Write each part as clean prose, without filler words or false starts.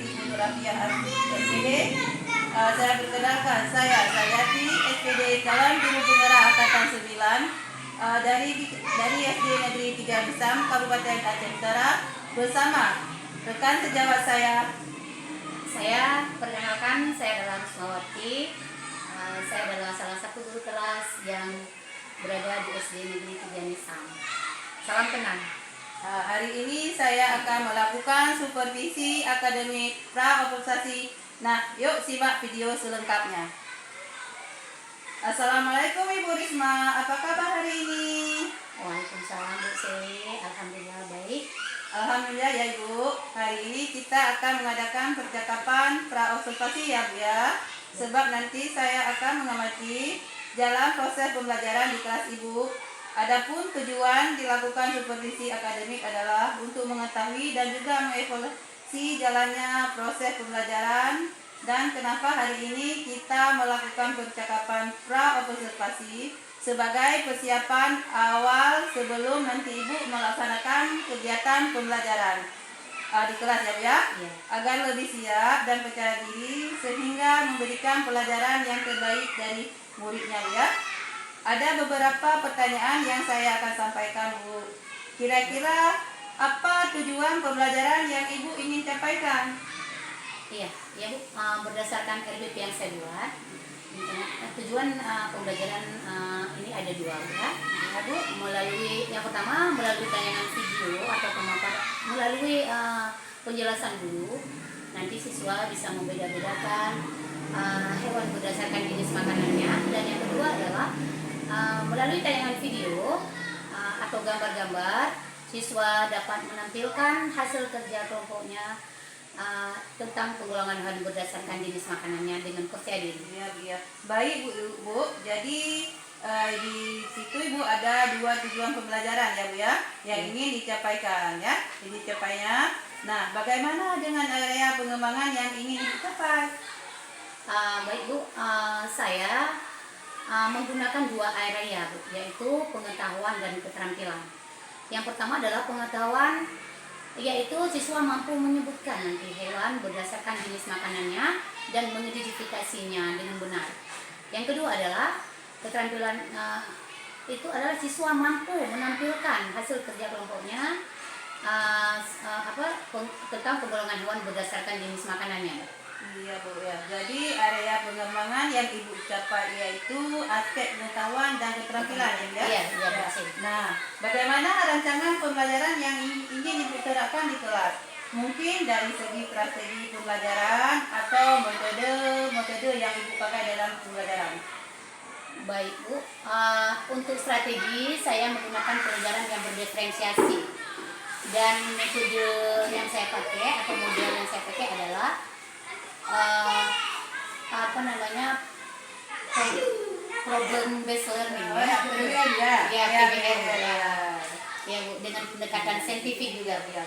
Ibu Nurafiah SPD. Saya perkenalkan, saya Sayati SPD calon Guru Penggerak Angkatan 9 dari SD Negeri 3 Besam, Kabupaten Aceh Utara, bersama rekan sejawat saya. Saya perkenalkan, saya adalah Rusmawati. Saya adalah salah satu guru kelas yang berada di SD Negeri 3 Besam. Salam kenal. Hari ini saya akan melakukan supervisi akademik pra-organisasi. Nah, yuk simak video selengkapnya. Assalamualaikum Ibu Risma, apa kabar hari ini? Waalaikumsalam Bu Sewi, alhamdulillah baik. Alhamdulillah ya Ibu. Hari ini kita akan mengadakan percakapan pra-observasi ya Bu ya. Sebab nanti saya akan mengamati jalan proses pembelajaran di kelas Ibu. Adapun tujuan dilakukan supervisi akademik adalah untuk mengetahui dan juga mengevaluasi jalannya proses pembelajaran dan kenapa hari ini kita melakukan percakapan pra-observasi sebagai persiapan awal sebelum nanti Ibu melaksanakan kegiatan pembelajaran di kelas ya Bu ya, agar lebih siap dan percaya diri sehingga memberikan pelajaran yang terbaik dari muridnya Bu ya. Ada beberapa pertanyaan yang saya akan sampaikan Bu. Kira-kira apa tujuan pembelajaran yang Ibu ingin sampaikan? Iya Bu, berdasarkan RBP yang saya buat, tujuan pembelajaran ini ada dua ya Bu. Melalui yang pertama melalui tayangan video atau pemaparan, melalui penjelasan dulu, nanti siswa bisa membeda-bedakan hewan berdasarkan jenis makanannya. Dan yang kedua adalah melalui tayangan video atau gambar-gambar, siswa dapat menampilkan hasil kerja kelompoknya tentang pengulangan hewan berdasarkan jenis makanannya dengan percaya diri. Iya. Baik Bu. Jadi di situ Ibu ada dua tujuan pembelajaran ya Bu ya, yang ingin dicapaikan ya. Ini capainya. Nah, bagaimana dengan area pengembangan yang ingin dicapai? Baik Bu, saya menggunakan dua area Bu, yaitu pengetahuan dan keterampilan. Yang pertama adalah pengetahuan, yaitu siswa mampu menyebutkan nanti hewan berdasarkan jenis makanannya dan mengidentifikasinya dengan benar. Yang kedua adalah keterampilan, itu adalah siswa mampu menampilkan hasil kerja kelompoknya tentang penggolongan hewan berdasarkan jenis makanannya. Iya Bu ya. Jadi area pengembangan yang Ibu capai yaitu aspek pengetahuan dan keterampilan ya. Iya. Nah, bagaimana rancangan pembelajaran yang ingin Ibu terapkan di kelas? Mungkin dari segi strategi pembelajaran atau metode yang Ibu pakai dalam pembelajaran. Baik Bu, untuk strategi saya menggunakan pelajaran yang berdiferensiasi, dan metode yang saya pakai atau model yang saya pakai adalah problem based learning ya Bu, dengan pendekatan saintifik juga ya.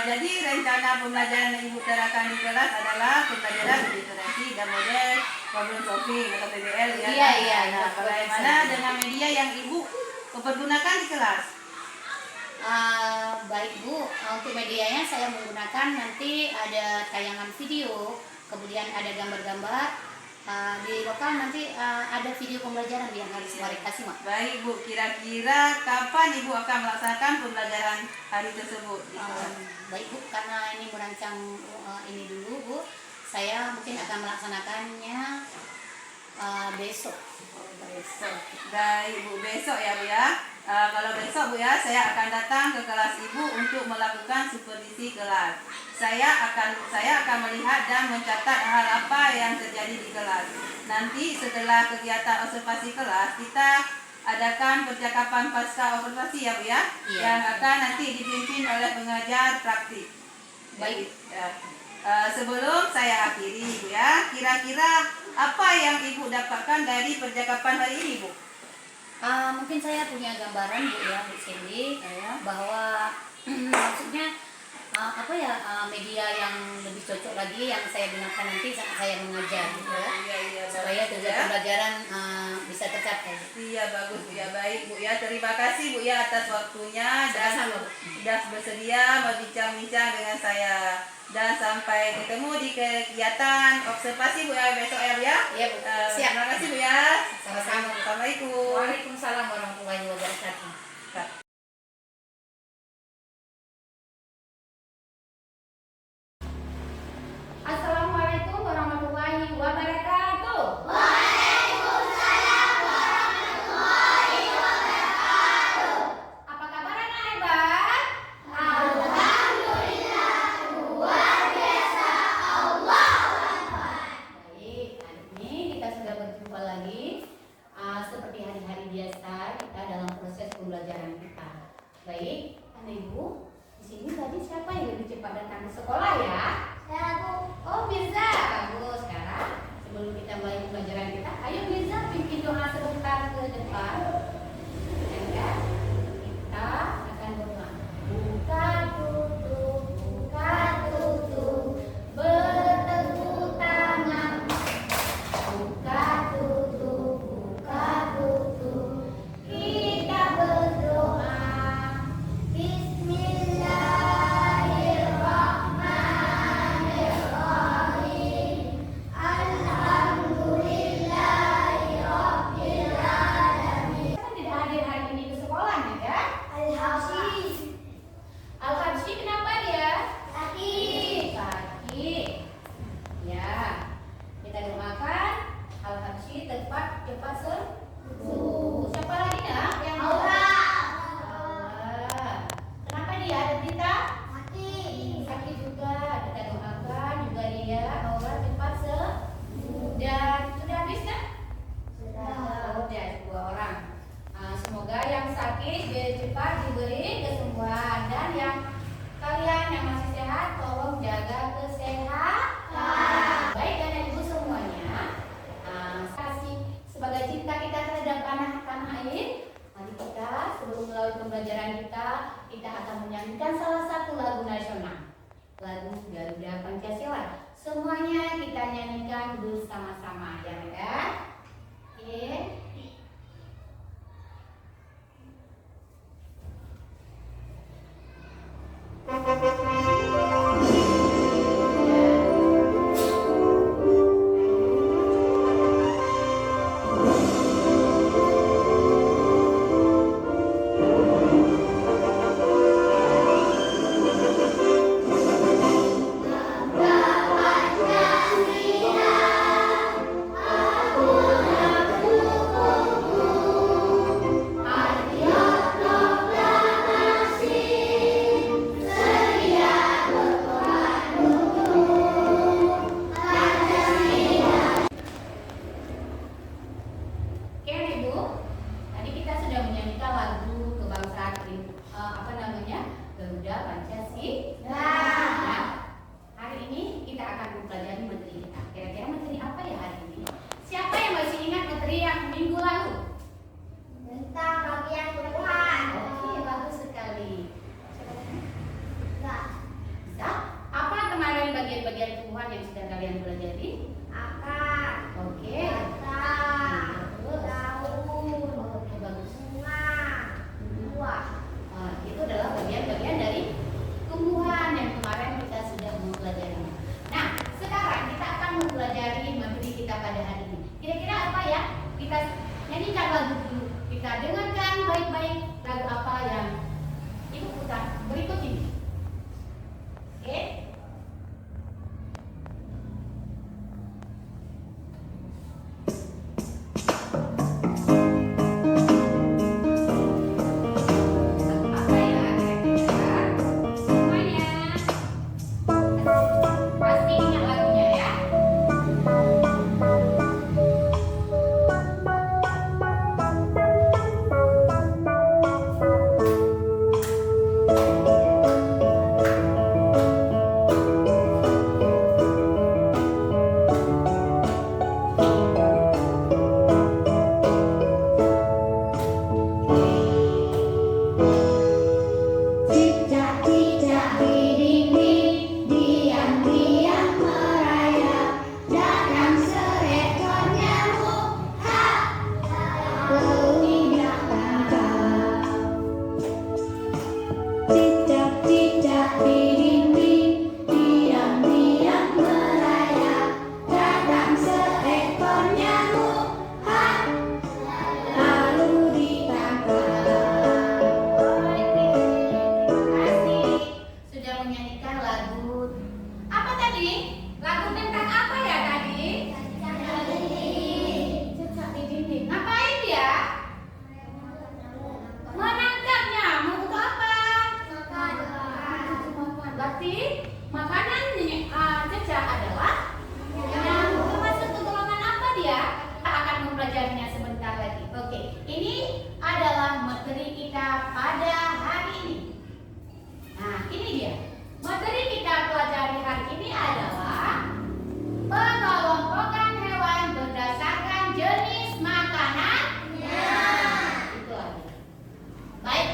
Jadi rencana pembelajaran yang Ibu terapkan di kelas adalah pembelajaran literasi dan model problem solving atau PBL ya. Iya. Nah, bagaimana dengan media yang Ibu pergunakan di kelas? Baik Bu, untuk medianya saya menggunakan nanti ada tayangan video, kemudian ada gambar-gambar. Di lokal nanti ada video pembelajaran yang harus mereka simak. Baik Bu, kira-kira kapan Ibu akan melaksanakan pembelajaran hari tersebut? Baik Bu, karena ini merancang ini dulu Bu, saya mungkin akan melaksanakannya besok. Baik Bu, besok ya Bu ya. Kalau besok Bu ya, saya akan datang ke kelas Ibu untuk melakukan supervisi kelas. Saya akan melihat dan mencatat hal apa yang terjadi di kelas. Nanti setelah kegiatan observasi kelas, kita adakan percakapan pasca observasi ya Bu ya, yang akan nanti dipimpin oleh pengajar praktik. Baik. Sebelum saya akhiri Bu ya, kira-kira apa yang Ibu dapatkan dari percakapan hari ini Bu? Mungkin saya punya gambaran Bu ya, Bu Cindy, bahwa maksudnya media yang lebih cocok lagi yang saya gunakan nanti saat saya mengajar gitu ya. Supaya tujuan pembelajaran bisa tercapai. Iya, bagus Bu ya. Baik Bu ya, terima kasih Bu ya atas waktunya dan sudah bersedia berbincang-bincang dengan saya. Dan sampai sampai ketemu di kegiatan observasi Bu ya besok ya Bu ya. Iya Bu. Siap. Terima kasih Bu ya. Sama-sama. Assalamualaikum. Waalaikumsalam warahmatullahi wabarakatuh. Assalamualaikum warahmatullahi wabarakatuh. Apa kabar anak hebat? Baik, hari ini kita sudah berjumpa lagi. Seperti hari-hari biasa kita dalam proses pembelajaran kita. Baik, anak ibu, di sini tadi siapa yang lebih cepat datang ke sekolah ya? Oh Mirza, bagus. Sekarang sebelum kita mulai pembelajaran kita, ayo Mirza pimpin doa sebentar ke depan. Ya, kita akan berdoa. Buka tutup, bertepuk tangan. Buka tutup, kita berdoa. Bismillahirrahmanirrahim. Alhamdulillahirobbilalamin. Kan tidak hadir hari ini ke sekolah ya? Al-Habsyi kenapa dia? Sakit. Ya, kita doakan Al-Habsyi cepat sembuh. Siapa lagi ya? Yang Allah. Kenapa dia ada berita? Sakit juga. Kita doakan juga dia Allah cepat sembuh. Dan sudah habis kan? Sudah 2 orang. Semoga yang sakit cepat diberi kesembuhan, dan yang kalian yang masih sehat tolong jaga kesehatan. Baik dan ibu semuanya, kasih sebagai cinta kita terhadap tanah air. Mari kita sebelum melalui pembelajaran kita akan menyanyikan salah satu lagu nasional, lagu Garuda Pancasila. Semuanya kita nyanyikan bersama-sama ya kan? Oke. Garuda Pancasila. Nah, hari ini kita akan mempelajari materi kita. Kira-kira materi apa ya hari ini? Siapa yang masih ingat materi yang minggu lalu? Tentang bagian tumbuhan. Oke, bagus sekali. Bisa. Bisa? Apa kemarin bagian-bagian tumbuhan yang sudah kalian pelajari? Akar. Oke. Batang. Terus? Daun. Oke, bagus. Bunga. Buah. Itu adalah bagian-bagian dari tumbuhan yang kemarin kita sudah mempelajari. Nah, sekarang kita akan mempelajari materi kita pada hari ini. Kira-kira apa ya? Kita nyanyikan lagu dulu. Kita dengarkan baik-baik lagu apa yang ibu putar berikut ini. Oke? Apa ya kira-kira? Semuanya pasti ingat lagunya ya. ini lagu tentang apa ya tadi? Cicak di dinding. Ngapain dia? Menangkapnya. Mau untuk apa? Berarti makanan cicak adalah yang termasuk ke golongan apa dia? Kita akan mempelajarinya sebentar lagi. Oke, ini adalah materi kita pada hari ini. Nah, ini dia. Materi kita pelajari hari ini adalah pengelompokan hewan berdasarkan jenis makanannya. Itu aja. Baik.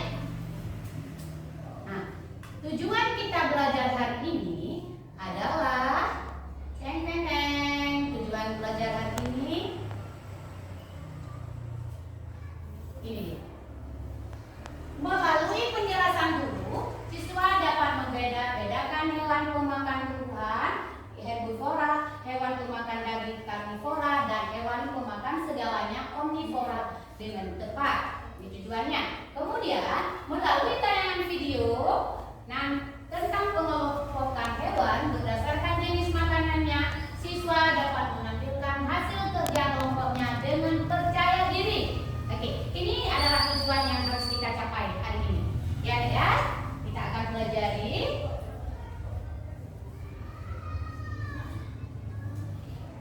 Nah, tujuan kita belajar hari ini adalah teng teng teng. Tujuan belajar hari ini dia. Melalui penjelasan guru, siswa dapat membeda-bedakan hewan pemakan tumbuhan, herbivora, hewan pemakan daging karnivora, dan hewan pemakan segalanya omnivora dengan tepat. Ini tujuannya. Kemudian, melalui tayangan video tentang pengelompokan hewan berdasarkan jenis makanannya, siswa dapat menampilkan hasil kerja kelompoknya dengan percaya diri. Oke, ini adalah tujuan yang harus kita capai hari ini. Ya, kita akan pelajari.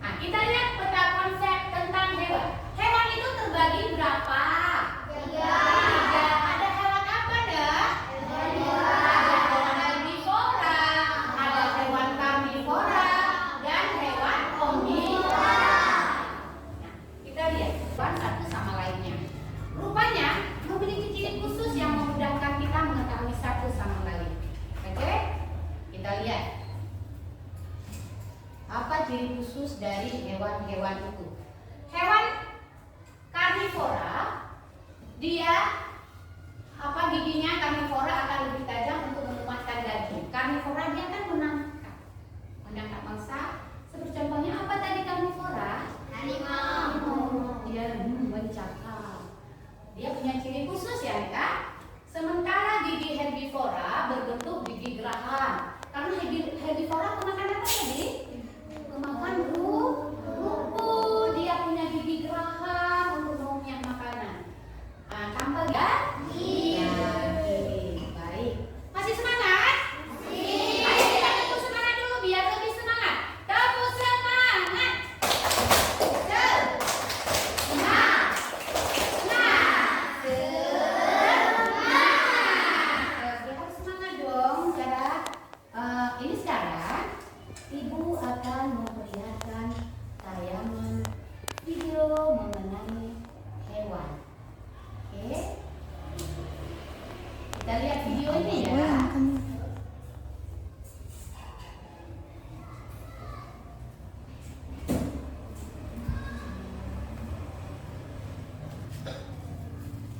Nah, kita lihat peta konsep tentang hewan. Hewan itu terbagi berapa? 3. Ada hewan apa dah? Ada hewan herbivora, ada hewan karnivora, dan hewan omnivora. Nah, kita lihat hewan satu sama lainnya. Rupanya memiliki ciri khusus yang memudahkan kita mengetahui satu sama lain. Oke? Kita lihat apa ciri khusus dari hewan-hewan itu. Hewan karnivora, dia giginya karnivora akan lebih tajam untuk menumatkan daging. Karnivora dia kan menangkap mangsa. Seperti contohnya apa tadi karnivora? Harimau. Dia mencakap. Dia punya ciri khusus ya, Kak. Sementara gigi herbivora berbentuk gigi geraham. Karena herbivora pemakan apa tadi? Pemakan rumput. Dia punya gigi geraham untuk mengunyah makanan. Nah, tanpa gigi. Baik. Masih semangat? Ayo kita tepuk semangat dulu biar lebih semangat. Tepuk semangat. Ini sekarang Ibu akan memperlihatkan tayangan video mengenai hewan. Oke, kita lihat video ini ya.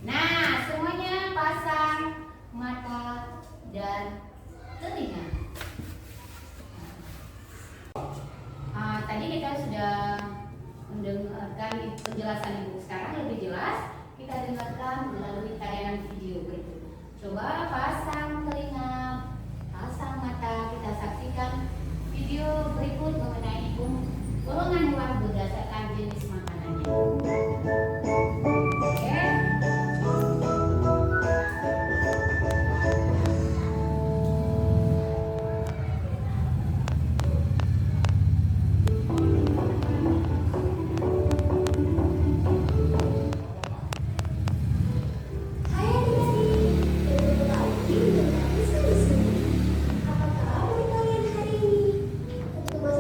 Nah, semuanya pasang mata dan telinga. Tadi kita sudah mendengarkan penjelasan Ibu. Sekarang lebih jelas kita dengarkan melalui tayangan video berikut. Coba pasang telinga, pasang mata, kita saksikan video berikut mengenai golongan hewan berdasarkan jenis makanannya. Oke.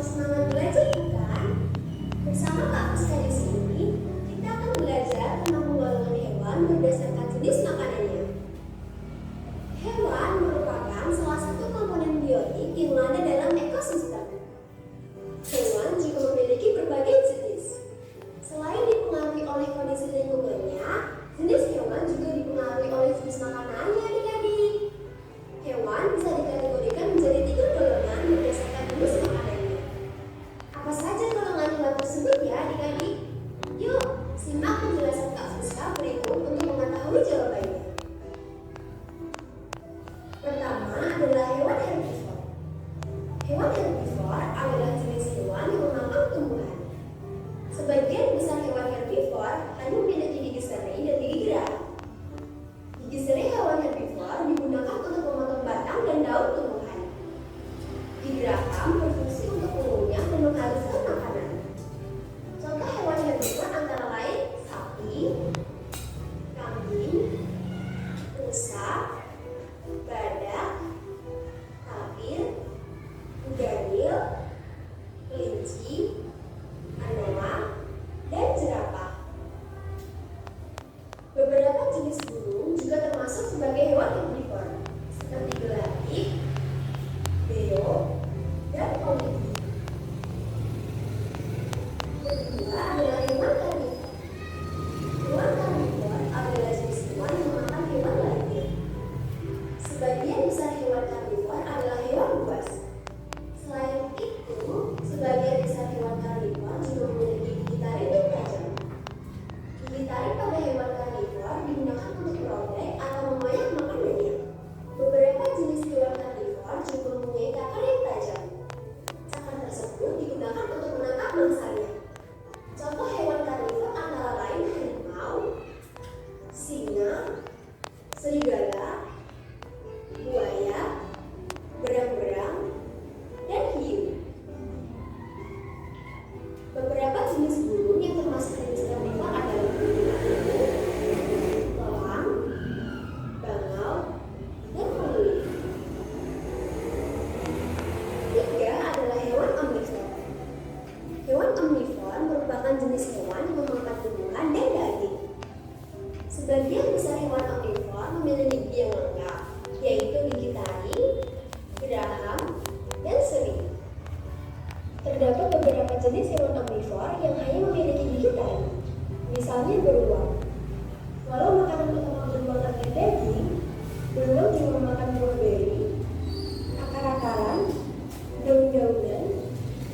Semangat belajar bukan? Bersama Kak Fuska di sini, kita akan hanya memiliki gigi seri dan gigi gerak. Gigi seri hewan herbivor digunakan untuk memotong batang dan daun tumbuhan. Gigi geraham berfungsi untuk mengunyah dan menghaluskan makanan. Contoh hewan herbivor antara lain sapi, kambing, rusa, badak, tapir, udaril, kelinci, anoa, dan jerapah. Beberapa jenis burung juga termasuk sebagai hewan herbivor, seperti gelatik, beo, dan kolibri. Kedua adalah hewan karnivor. Hewan karnivor adalah jenis hewan yang memakan hewan lainnya. Sebagian besar hewan karnivor adalah hewan buas. Selain itu, sebagian besar hewan karnivor juga memiliki gigi taring yang tajam. Gigi taring pada hewan karnivor digunakan untuk merobek atau mengoyak makanannya. Beberapa jenis hewan karnivor juga mempunyai cakar yang tajam. Cakar tersebut digunakan untuk menangkap mangsanya. Contoh hewan karnivor antara lain harimau, singa, serigala, buaya, berang-berang, dan hiu. Beberapa jenis burung yang termasuk jenis karnivor adalah burung, elang, bangau, dan kelelawar. Tiga adalah hewan omnivor. Hewan omnivor merupakan jenis hewan yang memakan tumbuhan dan daging. Sebagian besar hewan omnivor memiliki gigi yang lengkap, yaitu gigi taring, geraham, dan seri. Terdapat beberapa jenis hewan omnivor yang hanya memiliki gigi taring, misalnya beruang. Walau makanan utama beruang adalah daging, beruang juga memakan buah beri, akar-akaran, daun-daunan,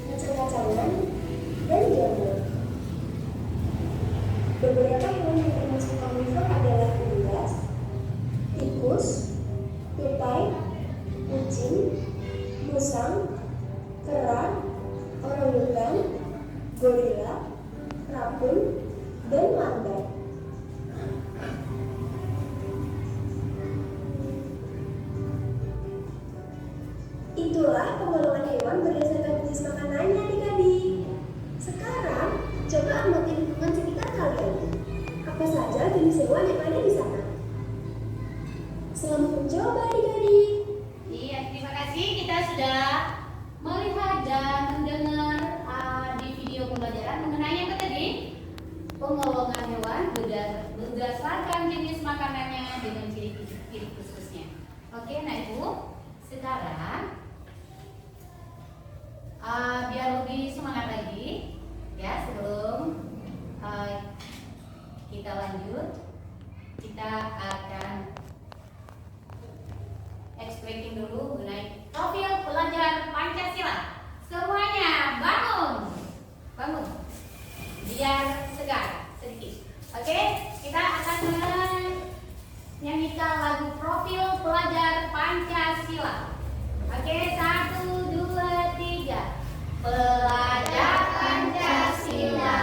kacang-kacangan, dan jamur. Beberapa hewan yang termasuk omnivor adalah unggas, tikus, tupai, kucing, musang, kera, orangutan, gorila, rabun, dan mamba. Itulah penggolongan hewan berdasarkan jenis makanannya adik-adik. Sekarang, coba amati lingkungan sekitar kalian. Apa saja jenis hewan yang ada di sana? Selamat mencoba adik-adik. Iya, terima kasih. Kita sudah melihat dan mendengar di video pembelajaran mengenai yang tadi, penggolongan hewan berdasarkan jenis makanannya dengan ciri-ciri khususnya. Oke, nah Ibu, sekarang biar lebih semangat lagi, ya sebelum kita lanjut, kita akan explaining dulu mengenai profil pelajar Pancasila. Semuanya bangun, bangun, biar segar sedikit. Oke, kita akan menyanyikan lagu profil pelajar Pancasila. Oke, 1, 2, 3. Pelajar Pancasila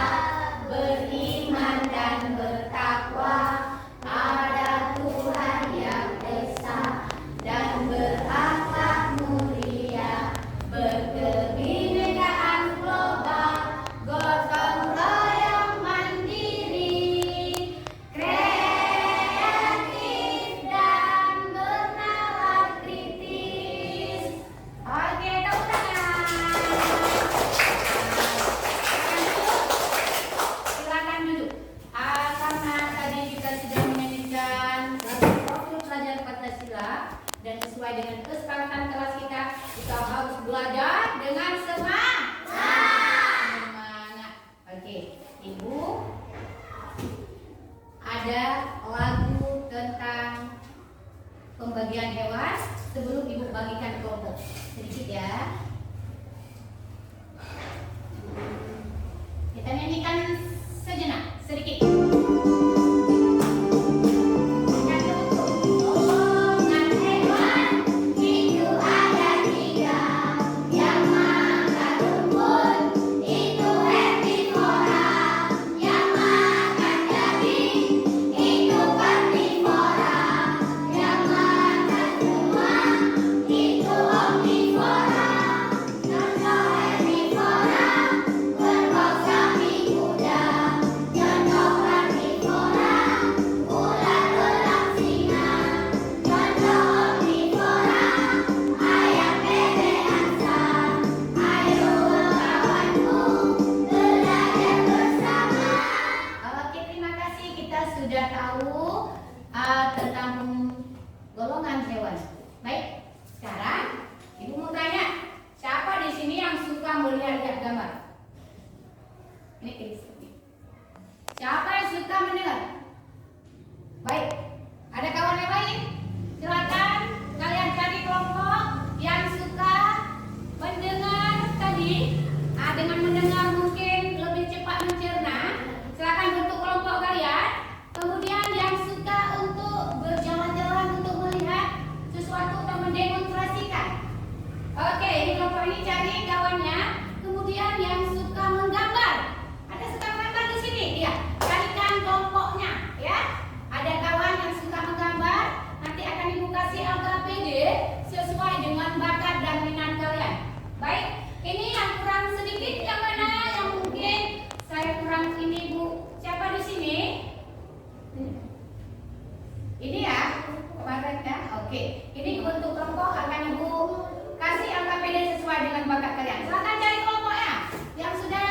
beriman dan bertakwa, ada Tuhan yang esa dan berakhlak mulia, berkebinekaan global, gotong royong mandiri, kreatif dan bernalar kritis. Oke, tepuk tangan. Silakan duduk. Karena tadi kita sudah menyanyikan profil pelajar Pancasila dan sesuai dengan kesepakatan kelas kita harus belajar dengan semangat. Oke, Ibu, ada lagu tentang pembagian hewan sebelum Ibu bagikan kelompok. Sedikit ya. Kita nyanyikan sejenak, sedikit. Golongan hewan itu ada 3, yang makan tadi dengan mendengar mungkin lebih cepat mencerna, silakan bentuk kelompok kalian. Kemudian yang suka untuk berjalan-jalan untuk melihat sesuatu atau mendemonstrasikan. Oke, ini kelompok ini cari kawannya. Kemudian yang suka menggambar, ada suka menggambar di sini, dia carikan kelompoknya, ya. Ada kawan yang suka menggambar, nanti akan ibu kasih angka PD sesuai dengan bakat dan minat kalian. Baik, ini yang kurang sedikit yang mana yang mungkin saya kurang ini Bu. Siapa di sini? Ini ya, kemarin ya. Oke, ini bentuk kelompok akan ibu kasih angka PD sesuai dengan bakat kalian. Silakan cari kelompoknya yang sudah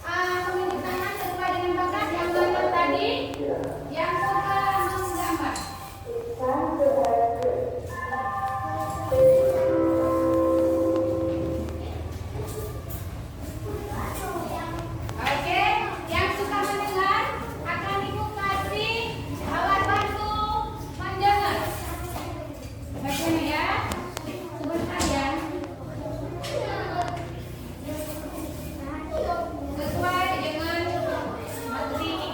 menunjuk tangan sesuai dengan bakat yang mana tadi yang suka menggambar. Oke, yang suka mendengar akan ibu kasih alat bantu mendengar. Bagaimana ya? Sebentar ya. Sesuai dengan materi ini.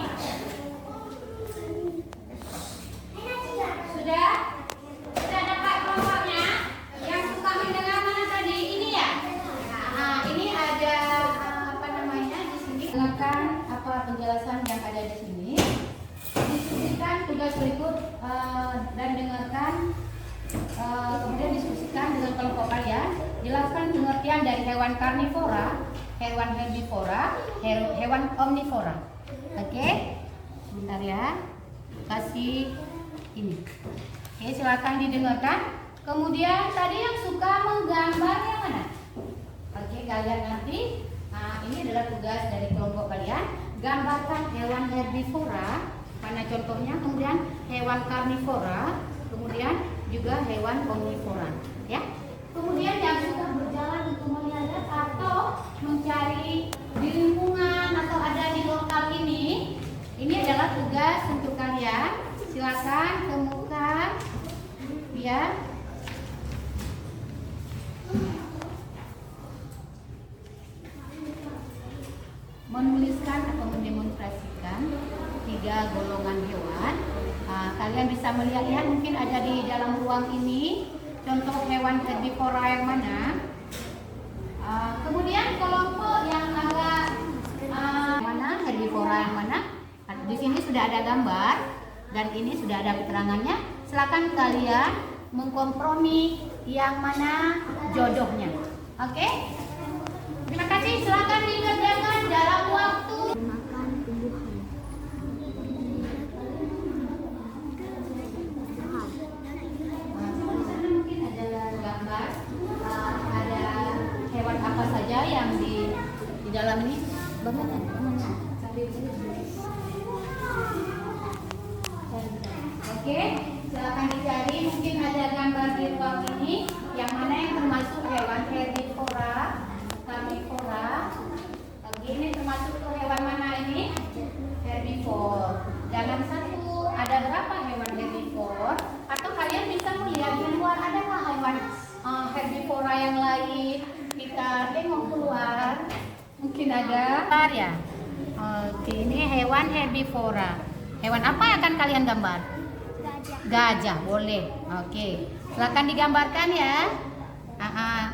Sudah? Sudah dapat kelompoknya? Yang suka mendengar mana tadi? Ini ya? Nah, ini ada apa namanya di sini? Dengarkan apa penjelasan yang ada di sini. Diskusikan tugas berikut dan dengarkan. Kemudian diskusikan dengan kelompok kalian. Jelaskan pengertian dari hewan karnivora, hewan herbivora, hewan omnivora. Oke? Sebentar ya. Kasih ini. Oke, silakan didengarkan. Kemudian tadi yang suka menggambar yang mana? Oke, kalian nanti ini adalah tugas dari kelompok kalian. Gambarkan hewan herbivora, mana contohnya, kemudian hewan karnivora, kemudian juga hewan omnivora, ya. Kemudian yang suka berjalan untuk melihat atau mencari di lingkungan atau ada di lokal ini adalah tugas untuk kalian. Silakan temukan, ya. Menuliskan atau mendemonstrasikan 3 golongan hewan. Kalian bisa melihat mungkin ada di dalam ruang ini contoh hewan herbivora yang mana. Kemudian kelompok yang agak mana herbivora yang mana. Di sini sudah ada gambar dan ini sudah ada keterangannya. Silakan kalian mengkompromi yang mana jodohnya. Oke? Terima kasih. Silakan dikerjakan dalam waktu. Makan tumbuhan. Mungkin ada gambar, ada hewan apa saja yang di dalam ini. Bangun. Oke, silakan dicari. Mungkin ada gambar di ruang ini yang mana yang termasuk hewan herbivora, karnivora. Oke, ini termasuk ke hewan mana ini? Herbivore. Dalam satu ada berapa hewan herbivore? Atau kalian bisa melihat di luar adakah hewan herbivora yang lain? Kita tengok keluar. Mungkin ada. Ya. Oke, ini hewan herbivora. Hewan apa yang akan kalian gambar? Gajah, boleh. Oke, silakan digambarkan ya.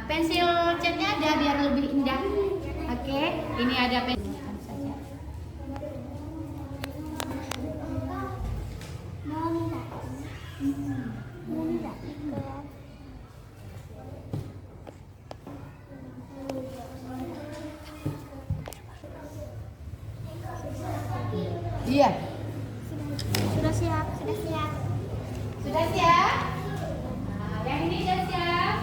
Pensil catnya ada biar lebih indah. Oke, ini ada pensil saja. Iya. Sudah siap, sudah siap. Sudah siap? Yang ini sudah siap?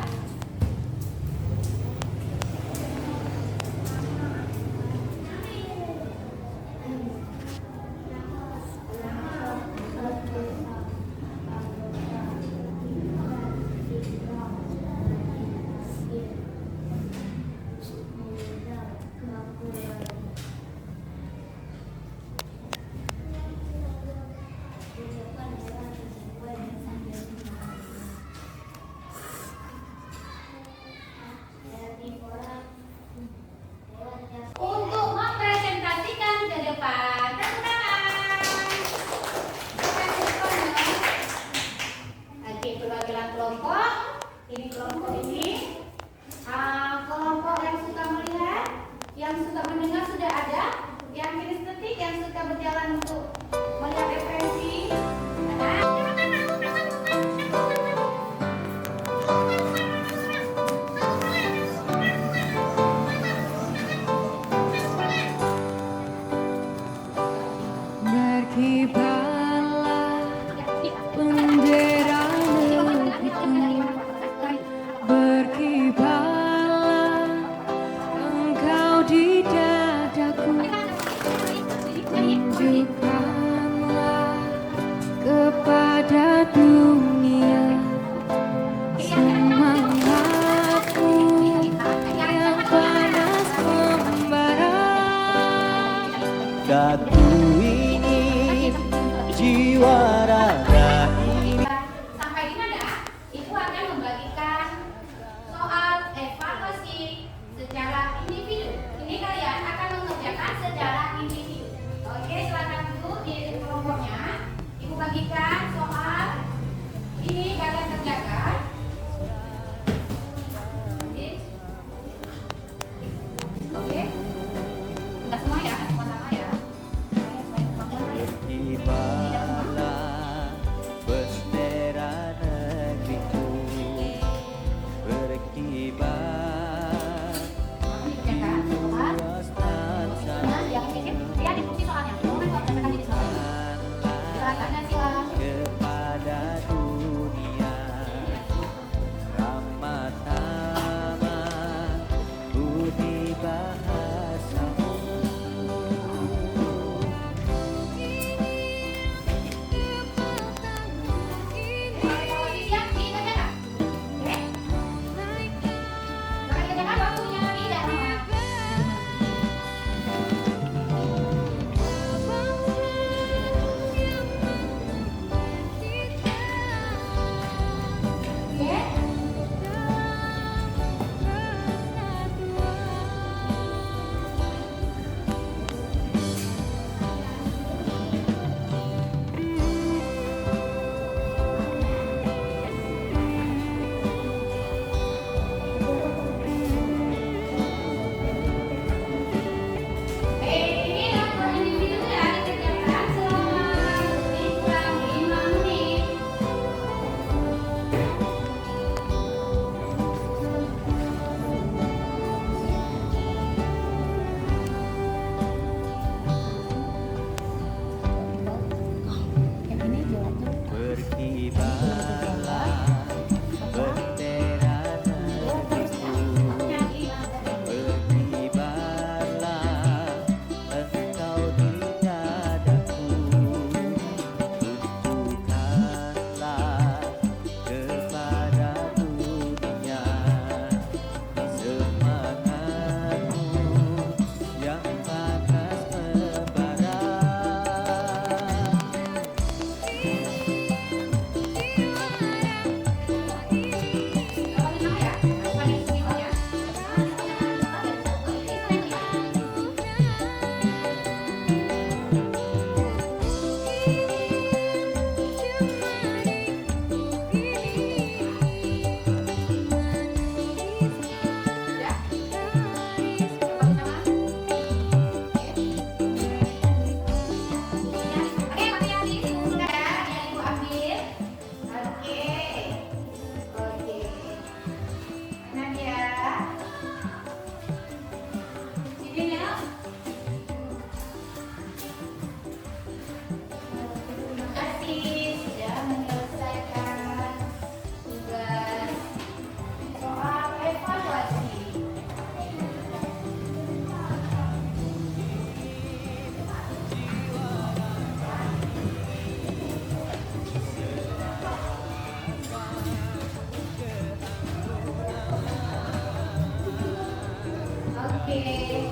Oke. Terima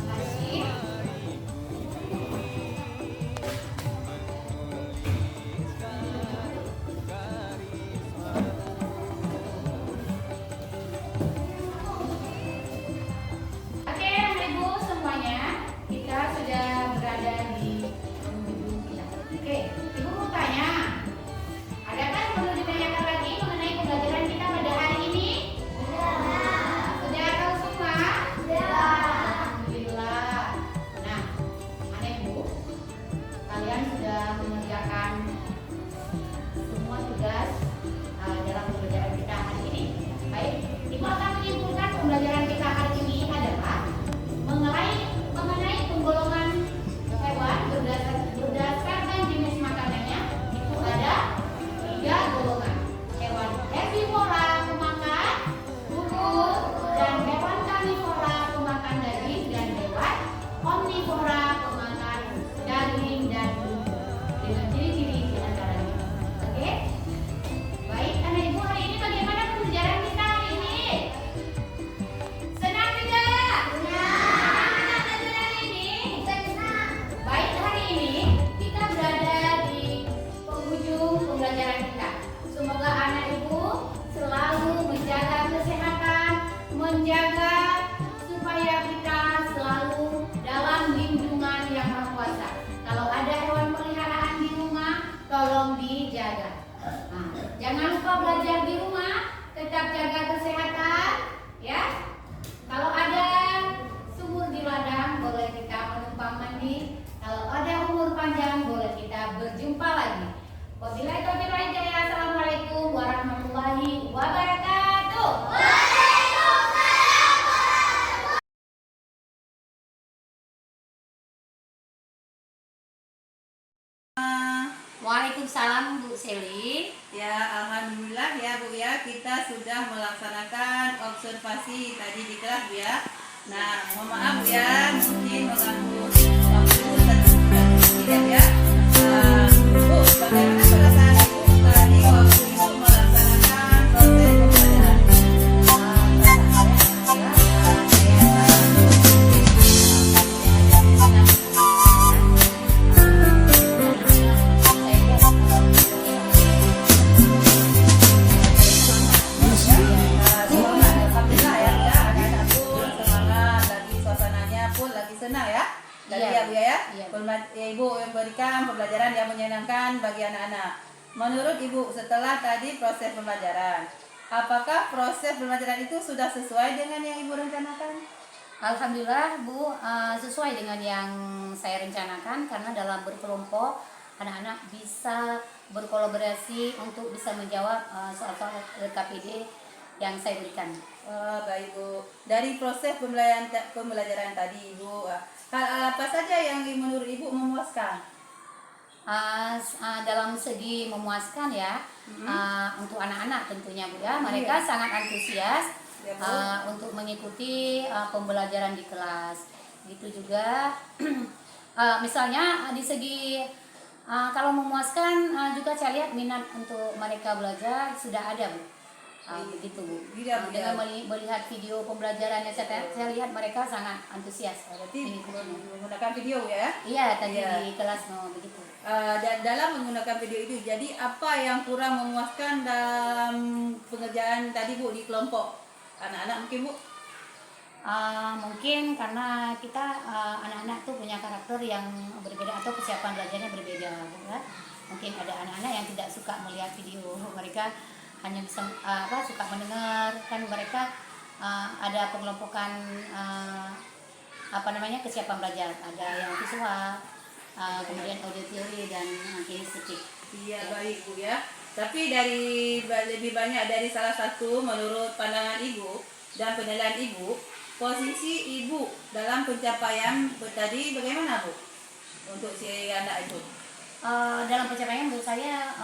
kasih. Oke, Bapak Ibu semuanya, kita sudah berada di penghujung kita. Oke, Ibu mau tanya, adakah yang perlu ditanyakan lagi mengenai pembelajaran kita pada hari ini? Sudah tahu semua? Alhamdulillah. Nah, Anak Ibu, kalian sudah mengerjakan semua tugas dalam pembelajaran kita hari ini. Baik, Ibu akan menyimpulkan pembelajaran kita hari ini adalah mengenai penggolongan hewan berdasarkan jenis makanannya. Itu ada 3 golongan: hewan herbivora pemakan bubur, dan hewan karnivora pemakan daging, dan hewan omnivora pemakan daging dan bubur, dengan ciri-ciri di antaranya. Oke? Baik, Anak Ibu, hari ini bagaimana pembelajaran kita hari ini? Senang tidak? Senang belajar hari ini? Senang. Baik, hari ini kita berada di penghujung pembelajaran kita. Semoga anak ibu selalu menjaga kesehatan, menjaga supaya kita selalu dalam lindungan Yang Maha Kuasa. Kalau ada hewan peliharaan di rumah, tolong dijaga. Nah, jangan lupa belajar di rumah, tetap jaga kesehatan, ya. Kalau ada sumur di ladang, boleh kita menumpang mandi. Kalau ada umur panjang, boleh kita berjumpa lagi. Wabillahi taufiq wal hidayah. Assalamualaikum warahmatullahi wabarakatuh. Waalaikumsalam Bu Seli. Ya, alhamdulillah ya Bu ya, kita sudah melaksanakan observasi tadi di kelas Bu ya. Nah, mohon maaf ya, mungkin mengganggu waktu tidak ya. Bu, bagaimana perasaan Ibu tadi waktu Ibu melaksanakan proses pembelajaran? Alhamdulillah ya, anak-anak pun semangat, lagi suasananya pun lagi senang ya. Tadi Iya. ya Bu ya, Iya. Ibu yang berikan pembelajaran yang menyenangkan bagi anak-anak. Menurut Ibu, setelah tadi proses pembelajaran, apakah proses pembelajaran itu sudah sesuai dengan yang Ibu rencanakan? Alhamdulillah Bu, sesuai dengan yang saya rencanakan, karena dalam berkelompok anak-anak bisa berkolaborasi untuk bisa menjawab soal-soal KPD yang saya berikan. Baik Bu, dari proses pembelajaran tadi Ibu, hal apa saja yang menurut Ibu memuaskan? Dalam segi memuaskan ya, untuk anak-anak tentunya Bu ya, mereka sangat antusias Ya, Bu. untuk mengikuti pembelajaran di kelas. Gitu juga misalnya di segi kalau memuaskan, juga saya lihat minat untuk mereka belajar sudah ada Bu. Begitu Bu. Iya, Bu, Dengan ya. melihat video pembelajarannya saya lihat mereka sangat antusias. Berarti mengikutinya. menggunakan video ya? Iya, tadi Iya. di kelas begitu. Dan dalam menggunakan video itu, jadi apa yang kurang memuaskan dalam pengerjaan tadi Bu di kelompok anak-anak mungkin Bu? Mungkin karena kita anak-anak tuh punya karakter yang berbeda atau kesiapan belajarnya berbeda, ya. Mungkin ada anak-anak yang tidak suka melihat video, mereka hanya bisa suka mendengar. Kan mereka ada pengelompokan kesiapan belajar, ada yang visual, kemudian audio teori dan kinestetik. Iya baik Bu ya. Tapi dari lebih banyak dari salah satu menurut pandangan Ibu dan penilaian Ibu, posisi Ibu dalam pencapaian tadi bagaimana Bu? Untuk si anak itu? Dalam pencapaian menurut saya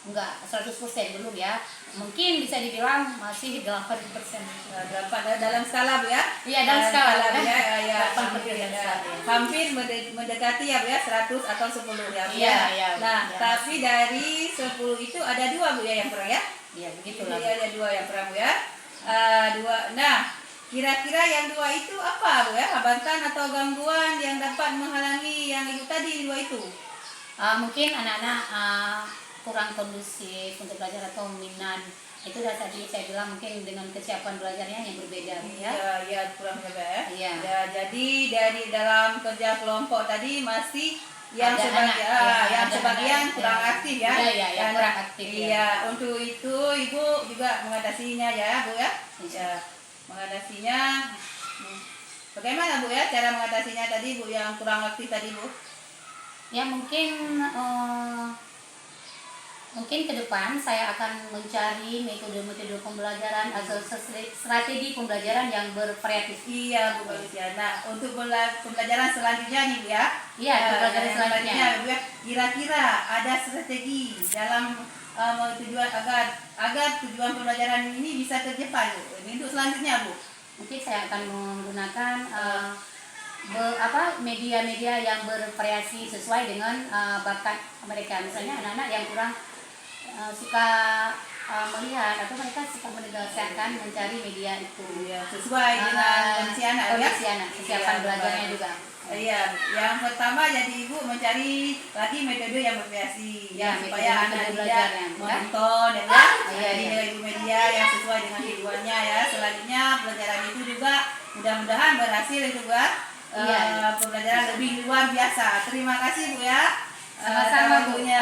enggak 100% belum ya. Mungkin bisa dibilang masih 80%. Dalam skala Bu ya? Iya, dalam skala Bu ya. Ya, 80% hampir, dalam skala, ya. hampir mendekati ya Bu ya, 100 atau 10 ya Bu Iya, ya. iya, Nah, iya. tapi dari 10 itu ada 2 Bu ya yang kurang ya? Iya, begitulah. Iya, ada 2 yang kurang Bu ya. Nah, Kira-kira yang dua itu apa Bu ya? Hambatan atau gangguan yang dapat menghalangi yang itu tadi dua itu? Mungkin anak-anak kurang kondusif untuk belajar atau minat. Itu dah tadi saya bilang mungkin dengan kesiapan belajarnya yang berbeda ya. Ya, kurang lebih ya. Iya. Ya, jadi dari dalam kerja kelompok tadi masih yang Ada sebagian anak, yang ada sebagian anak, kurang ya. aktif ya. Iya, yang Dan- kurang aktif, ya. Iya, untuk itu Ibu juga mengatasinya ya, Bu ya. Ya, mengatasinya. Bagaimana Bu ya cara mengatasinya tadi Bu yang kurang aktif tadi Bu? Ya mungkin ke depan saya akan mencari metode-metode pembelajaran atau strategi pembelajaran yang bervariatif. Iya Bu Felicia. Nah, untuk pembelajaran selanjutnya nih Bu ya. Iya, pembelajaran selanjutnya. Bu ya, kira-kira ada strategi dalam tujuan agar tujuan pembelajaran ini bisa tercapai Bu. Ini untuk selanjutnya Bu. Mungkin saya akan menggunakan media-media yang bervariasi sesuai dengan bakat mereka. Misalnya anak-anak yang kurang suka melihat atau mereka suka mendengarkan mencari media itu. Iya, sesuai dengan kondisi anak ya. Kondisi anak, kesiapan Iya, belajarnya baik. juga. Iya, yang pertama jadi Ibu mencari lagi metode yang bervariasi Ya, supaya metode anak tidak belajar yang menonton ya kan? Iya, Jadi iya. dari media yang sesuai dengan tujuannya ya. Selanjutnya pelajaran itu juga mudah-mudahan berhasil itu Bu. Iya. Pembelajaran lebih luar biasa. Terima kasih Bu ya. Sama-sama, Bu. Ya,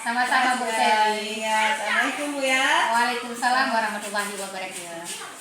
Sama-sama, Bu Sally. Iya, assalamualaikum Bu ya. Waalaikumsalam warahmatullahi wabarakatuh.